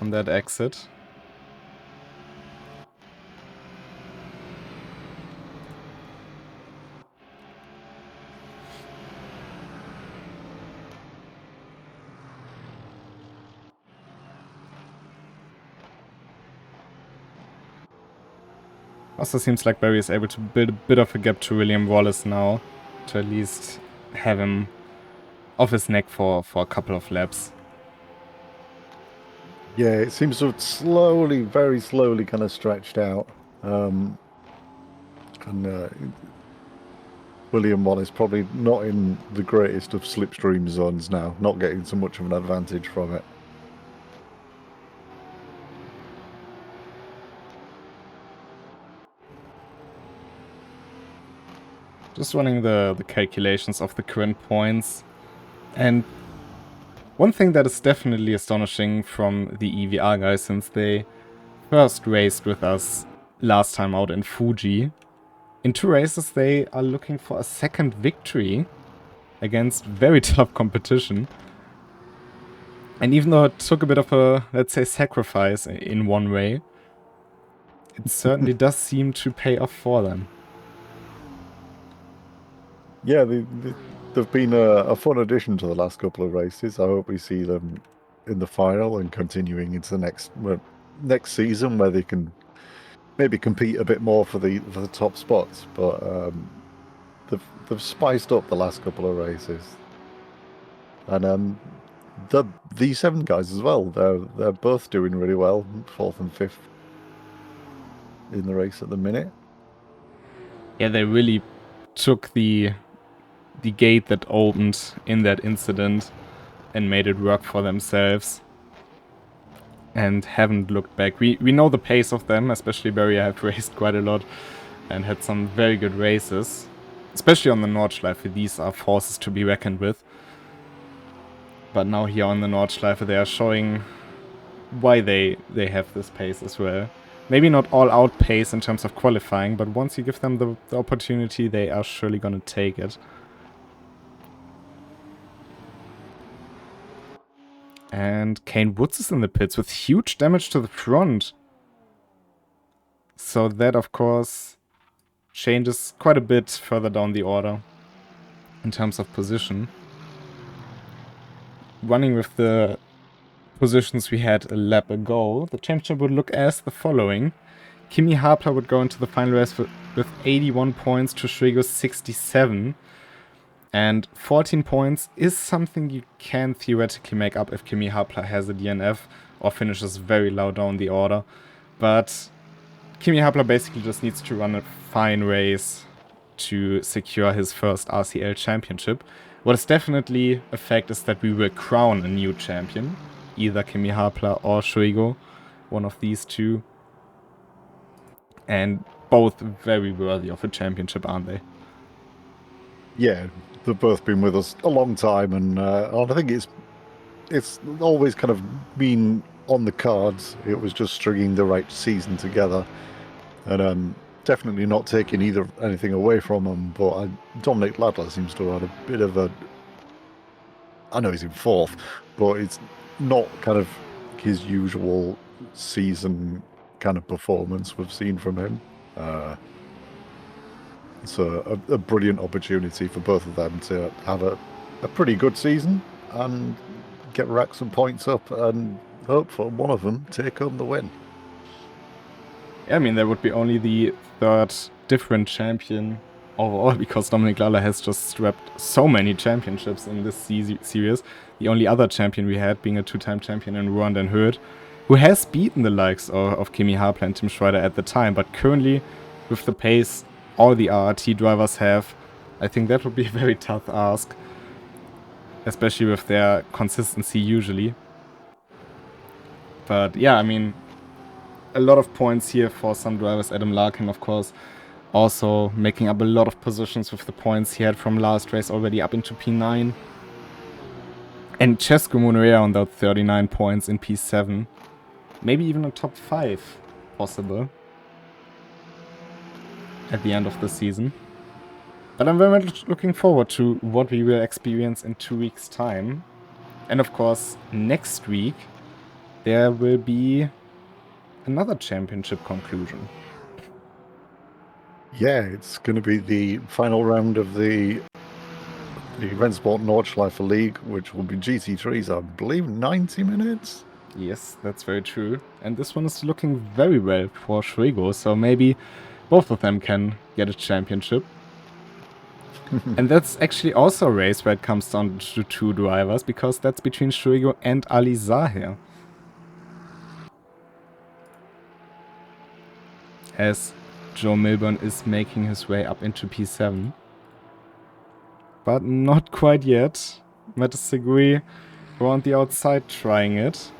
on that exit. Also seems like Barry is able to build a bit of a gap to William Wallace now, to at least have him off his neck for a couple of laps. Yeah, it seems to have slowly, very slowly kind of stretched out. And William Wallace probably not in the greatest of slipstream zones now, not getting so much of an advantage from it. Just running the calculations of the current points. And one thing that is definitely astonishing from the EVR guys, since they first raced with us last time out in Fuji, in 2 races they are looking for a second victory against very tough competition. And even though it took a bit of a, let's say, sacrifice in one way, it certainly does seem to pay off for them. Yeah, they've been a fun addition to the last couple of races. I hope we see them in the final and continuing into the next season, where they can maybe compete a bit more for the top spots. But they've spiced up the last couple of races, and the V7 guys as well. They're both doing really well, 4th and 5th in the race at the minute. Yeah, they really took the gate that opened in that incident and made it work for themselves and haven't looked back. We know the pace of them, especially Barry. I have raced quite a lot and had some very good races, especially on the Nordschleife. These are forces to be reckoned with. But now here on the Nordschleife they are showing why they have this pace as well. Maybe not all out pace in terms of qualifying, but once you give them the opportunity, they are surely gonna take it. And Kane Woods is in the pits with huge damage to the front. So that, of course, changes quite a bit further down the order in terms of position. Running with the positions we had a lap ago, the championship would look as the following. Kimi Harpler would go into the final race with 81 points to Schwigo's 67. And 14 points is something you can theoretically make up if Kimi Harpler has a DNF or finishes very low down the order. But Kimi Harpler basically just needs to run a fine race to secure his first RCL championship. What is definitely a fact is that we will crown a new champion. Either Kimi Harpler or Schwigo. One of these two. And both very worthy of a championship, aren't they? Yeah, they've both been with us a long time, and I think it's always kind of been on the cards. It was just stringing the right season together, and definitely not taking anything away from them. But Dominic Ladler seems to have had a bit of a. I know he's in fourth, but it's not kind of his usual season kind of performance we've seen from him. It's a brilliant opportunity for both of them to have a pretty good season and rack some points up and hope for one of them take home the win. Yeah, I mean, there would be only the third different champion overall, because Dominic Ladler has just swept so many championships in this series. The only other champion we had being a two-time champion in Rouen den Hurd, who has beaten the likes of Kimi Harpler and Tim Schreider at the time, but currently, with the pace all the RRT drivers have, I think that would be a very tough ask, especially with their consistency usually. But yeah, I mean, a lot of points here for some drivers. Adam Larkin, of course, also making up a lot of positions with the points he had from last race already up into P9. And Cesco Monorea on that 39 points in P7. Maybe even a top 5 possible at the end of the season. But I'm very much looking forward to what we will experience in 2 weeks' time. And of course, next week there will be another championship conclusion. Yeah, it's going to be the final round of the RENNSPORT Nordschleife League, which will be GT3s, I believe, 90 minutes? Yes, that's very true. And this one is looking very well for Schwigo, so maybe both of them can get a championship. And that's actually also a race where it comes down to 2 drivers, because that's between Schwigo and Ali Zahir. As Joe Milburn is making his way up into P7. But not quite yet. Matis Segui around the outside trying it.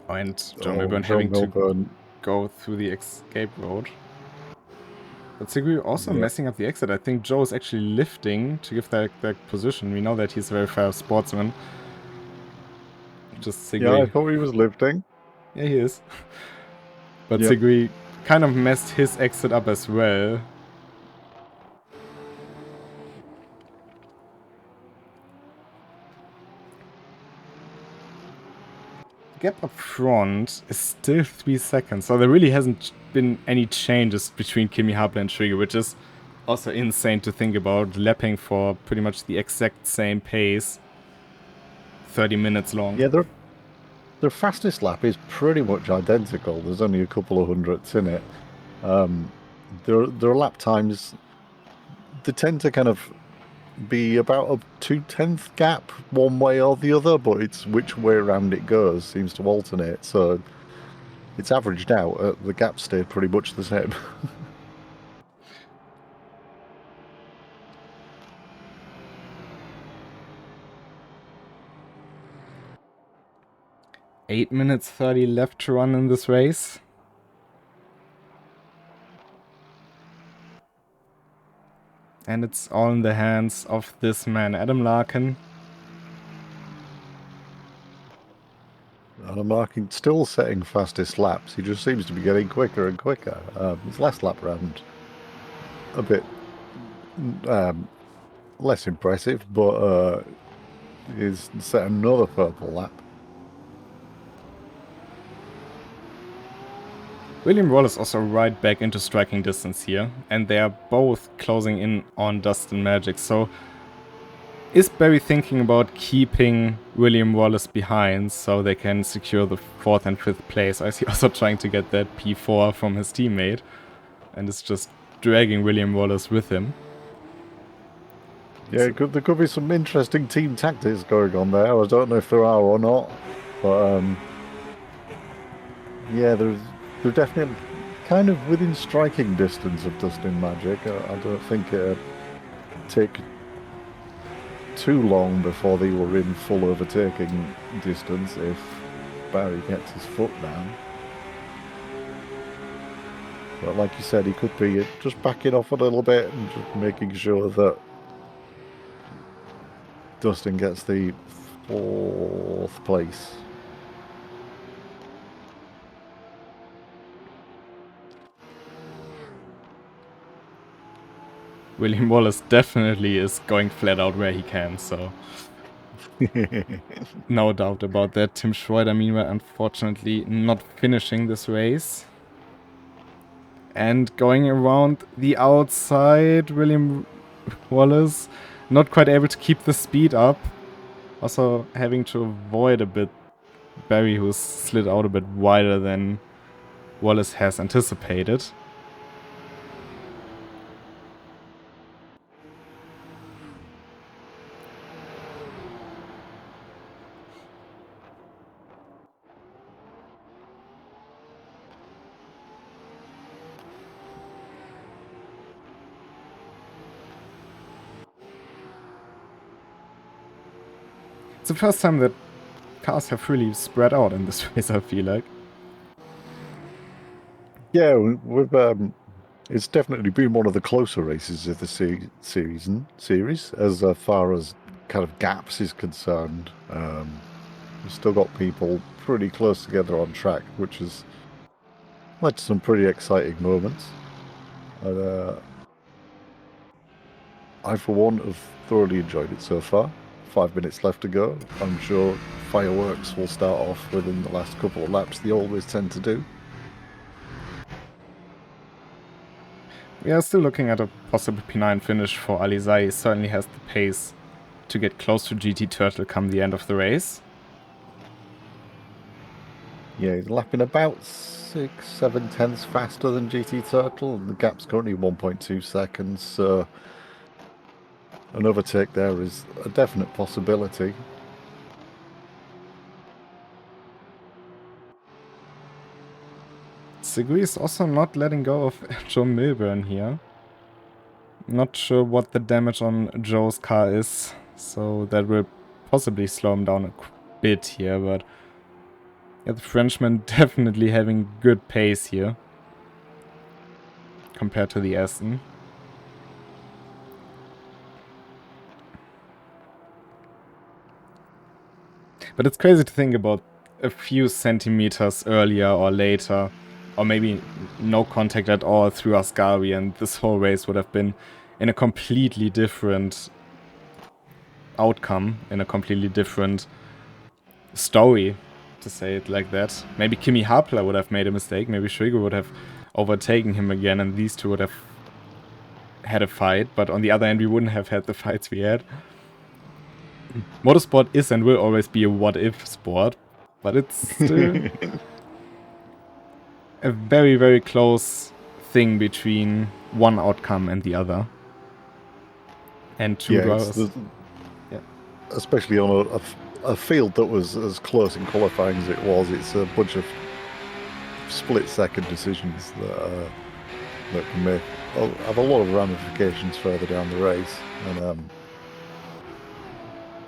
And Joe Milburn having to go through the escape road. But Segui also messing up the exit. I think Joe is actually lifting to give that position. We know that he's a very fast sportsman. Just Segui. Yeah, I thought he was lifting. Yeah, he is. But Segui kind of messed his exit up as well. The gap up front is still 3 seconds, so there really hasn't been any changes between Kimi Harpler and Schwigo, which is also insane to think about, lapping for pretty much the exact same pace, 30 minutes long. Yeah, their fastest lap is pretty much identical. There's only a couple of hundredths in it. Their lap times, they tend to kind of be about a 2/10 gap one way or the other, but it's which way around it goes seems to alternate. So it's averaged out. The gap stayed pretty much the same. 8 minutes 30 left to run in this race. And it's all in the hands of this man, Adam Larkin. Adam Larkin still setting fastest laps. He just seems to be getting quicker and quicker. His last lap round, a bit less impressive, but he's set another purple lap. William Wallace also right back into striking distance here, and they are both closing in on Dust and Magic, so Is Barry thinking about keeping William Wallace behind so they can secure the 4th and 5th place? Or is he also trying to get that P4 from his teammate and is just dragging William Wallace with him? Yeah, there could be some interesting team tactics going on there. I don't know if there are or not, but yeah, they're definitely kind of within striking distance of Dustin Magic. I don't think it'd take too long before they were in full overtaking distance if Barry gets his foot down. But like you said, he could be just backing off a little bit and just making sure that Dustin gets the 4th place. William Wallace definitely is going flat out where he can, so no doubt about that. Tim Schroeder, meanwhile, unfortunately not finishing this race. And going around the outside, William Wallace not quite able to keep the speed up. Also having to avoid a bit Barry, who's slid out a bit wider than Wallace has anticipated. It's the first time that cars have really spread out in this race, I feel like. Yeah, it's definitely been one of the closer races of the series as far as kind of gaps is concerned. We've still got people pretty close together on track, which has led to some pretty exciting moments. I, for one, have thoroughly enjoyed it so far. 5 minutes left to go. I'm sure fireworks will start off within the last couple of laps. They always tend to do. We are still looking at a possible P9 finish for Alizai. He certainly has the pace to get close to GT Turtle come the end of the race. Yeah, he's lapping about 6-7 tenths faster than GT Turtle, and the gap's currently 1.2 seconds, so an overtake there is a definite possibility. Segui is also not letting go of Joe Milburn here. Not sure what the damage on Joe's car is, so that will possibly slow him down a bit here, but yeah, the Frenchman definitely having good pace here compared to the Aston. But it's crazy to think about a few centimeters earlier or later, or maybe no contact at all through Ascari, and this whole race would have been in a completely different outcome, in a completely different story, to say it like that. Maybe Kimi Hapler would have made a mistake, maybe Schwiger would have overtaken him again, and these two would have had a fight, but on the other hand, we wouldn't have had the fights we had. Motorsport is and will always be a what-if sport, but it's still a very, very close thing between one outcome and the other. And two drivers. Yeah. Especially on a field that was as close in qualifying as it was, it's a bunch of split-second decisions that can have a lot of ramifications further down the race. And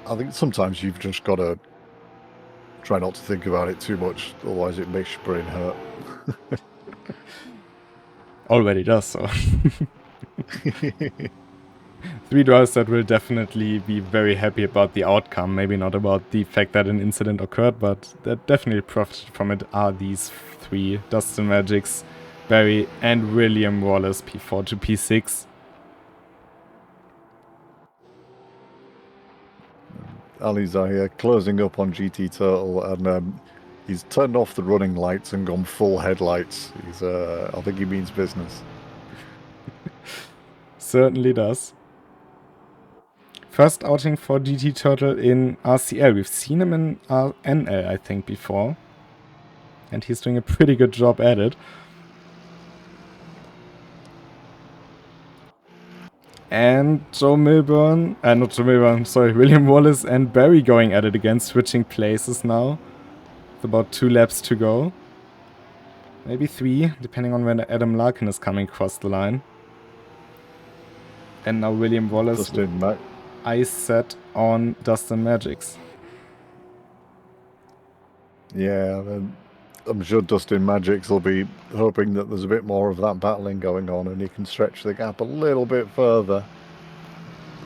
I think sometimes you've just got to try not to think about it too much, otherwise it makes your brain hurt. Already does so. Three drivers that will definitely be very happy about the outcome, maybe not about the fact that an incident occurred, but that definitely profited from it are these three: Dustin Magics, Barry, and William Wallace, P4 to P6. Ali's here closing up on GT Turtle, and he's turned off the running lights and gone full headlights. I think he means business. Certainly does. First outing for GT Turtle in RCL. We've seen him in NL, I think, before. And he's doing a pretty good job at it. And William Wallace and Barry going at it again, switching places now. With about 2 laps to go. Maybe 3, depending on when Adam Larkin is coming across the line. And now William Wallace with eyes set on Dustin Magics. Yeah, I'm sure Dustin Magics will be hoping that there's a bit more of that battling going on and he can stretch the gap a little bit further.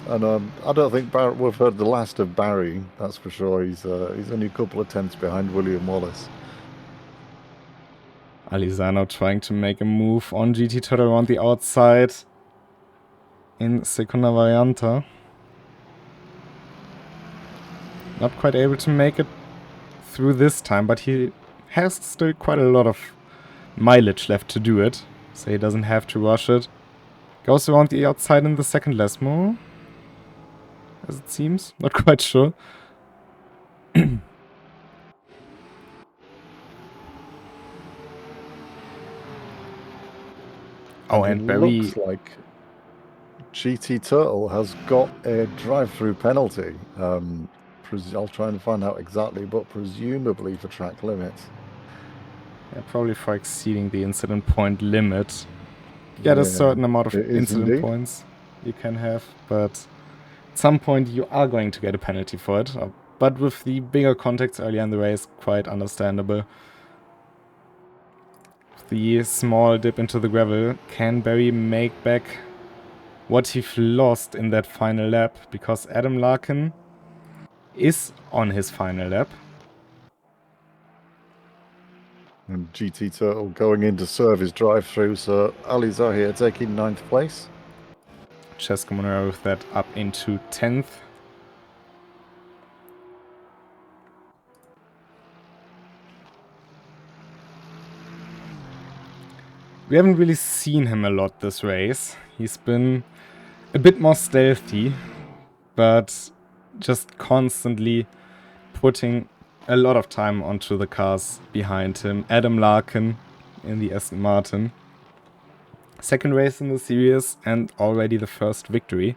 And I don't think we've heard the last of Barry, that's for sure. He's only a couple of tenths behind William Wallace. Alizano trying to make a move on GT Turtle around the outside in Secunda Varianta. Not quite able to make it through this time, but he has still quite a lot of mileage left to do it, so he doesn't have to rush it. Goes around the outside in the second Lesmo, as it seems. Not quite sure. Oh, and Barry... looks like GT Turtle has got a drive-through penalty. I'll try and find out exactly, but presumably for track limits. Yeah, probably for exceeding the incident point limit. You get a certain amount of incident points you can have, but at some point you are going to get a penalty for it. But with the bigger contacts earlier in the race, quite understandable. The small dip into the gravel, can Barry make back what he lost in that final lap? Because Adam Larkin is on his final lap. And GT Turtle going in to serve his drive-through, so Ali Zahir taking 9th place. Cesco Monero with that up into 10th. We haven't really seen him a lot this race. He's been a bit more stealthy, but just constantly putting a lot of time onto the cars behind him. Adam Larkin in the Aston Martin. Second race in the series and already the first victory.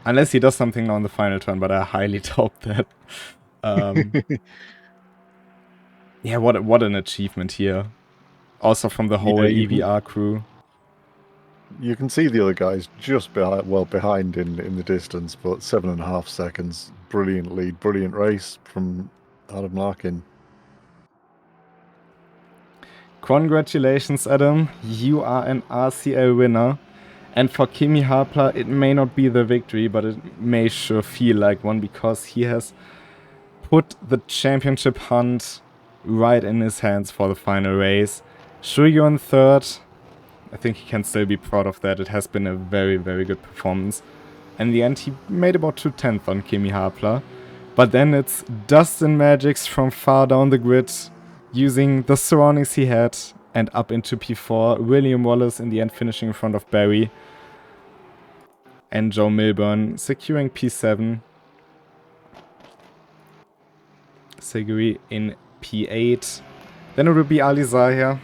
Unless he does something now in the final turn, but I highly doubt that. Yeah, what an achievement here. Also from the whole EVR crew. You can see the other guys just behind in the distance, but 7.5 seconds. Brilliant lead, brilliant race from Adam Larkin. Congratulations, Adam. You are an RCL winner. And for Kimi Harpler, it may not be the victory, but it may sure feel like one, because he has put the championship hunt right in his hands for the final race. Shuryo in third. I think he can still be proud of that. It has been a very, very good performance. In the end, he made about 2/10 on Kimi Harpler. But then it's Dustin Magics from far down the grid, using the surroundings he had, and up into P4. William Wallace in the end finishing in front of Barry. And Joe Milburn securing P7. Seguri in P8. Then it will be Ali Zahir.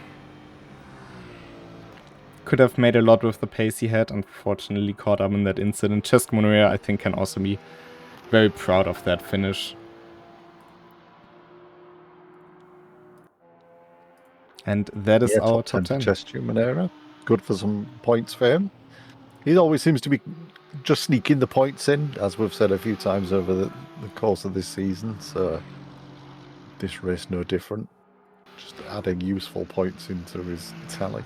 Could have made a lot with the pace he had, unfortunately caught up in that incident. Cesco Monero, I think, can also be very proud of that finish. And that is our top 10. Cesco Monero. Good for some points for him. He always seems to be just sneaking the points in, as we've said a few times over the course of this season. So this race no different. Just adding useful points into his tally.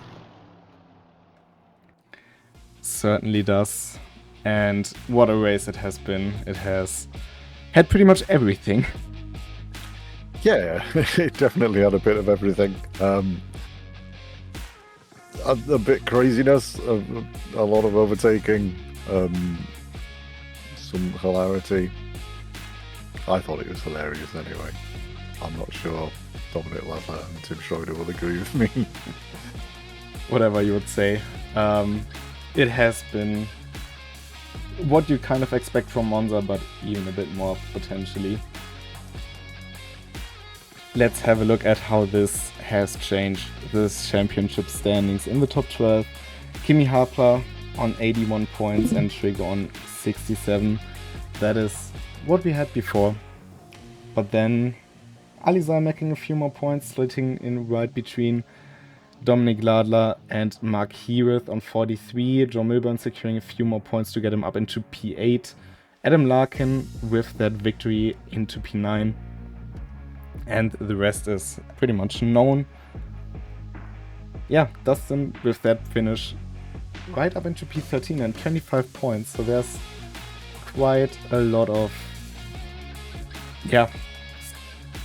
Certainly does. And what a race it has been. It has had pretty much everything. Yeah, it definitely had a bit of everything. A bit craziness, a lot of overtaking, some hilarity. I thought it was hilarious anyway. I'm not sure Dominic Leffer and Tim Schroeder will agree with me. Whatever you would say. it has been what you kind of expect from Monza, but even a bit more potentially. Let's have a look at how this has changed this championship standings. In the top 12, Kimi Harper on 81 points and Trigger on 67. That is what we had before. But then Alizar making a few more points, splitting in right between Dominic Ladler and Mark Heareth on 43. Joe Milburn securing a few more points to get him up into P8. Adam Larkin with that victory into P9. And the rest is pretty much known. Yeah, Dustin with that finish right up into P13 and 25 points. So there's quite a lot of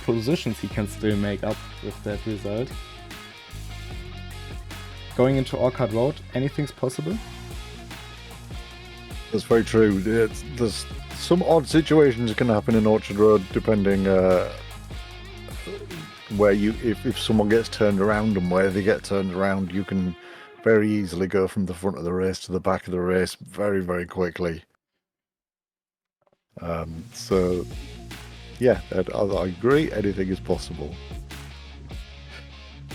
positions he can still make up with that result. Going into Orchard Road, anything's possible? That's very true. There's some odd situations can happen in Orchard Road depending where if someone gets turned around and where they get turned around, you can very easily go from the front of the race to the back of the race very, very quickly. So yeah, I agree, anything is possible.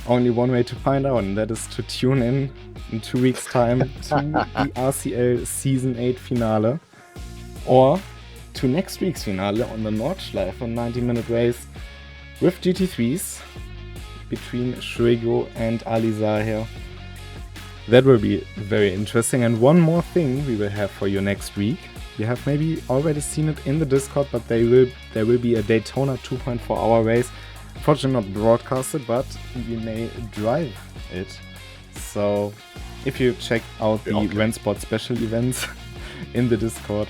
Only one way to find out, and that is to tune in 2 weeks' time to the RCL Season 8 finale, or to next week's finale on the Nordschleife, a 90-minute race with GT3s between Shuigo and Alizar here. That will be very interesting. And one more thing we will have for you next week. You have maybe already seen it in the Discord, but there will be a Daytona 2.4 hour race. Unfortunately not broadcasted, but we may drive it. So if you check out the RENNSPORT special events in the Discord,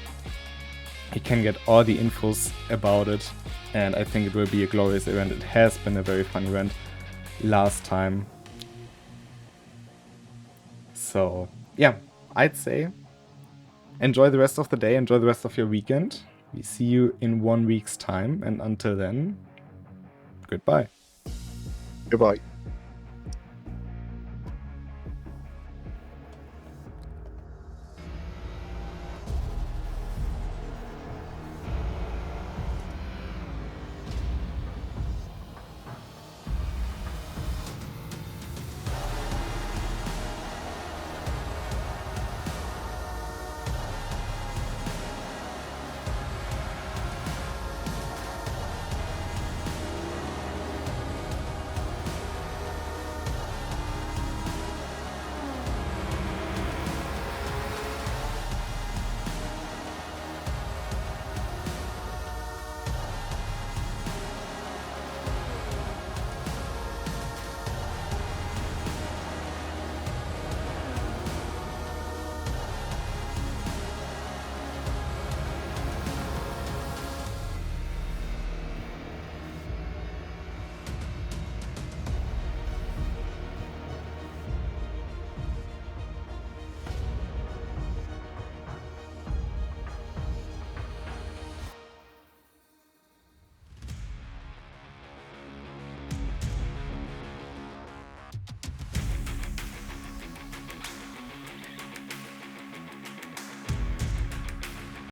you can get all the infos about it. And I think it will be a glorious event. It has been a very fun event last time. So yeah, I'd say enjoy the rest of the day, enjoy the rest of your weekend. We see you in 1 week's time, and until then, goodbye. Goodbye.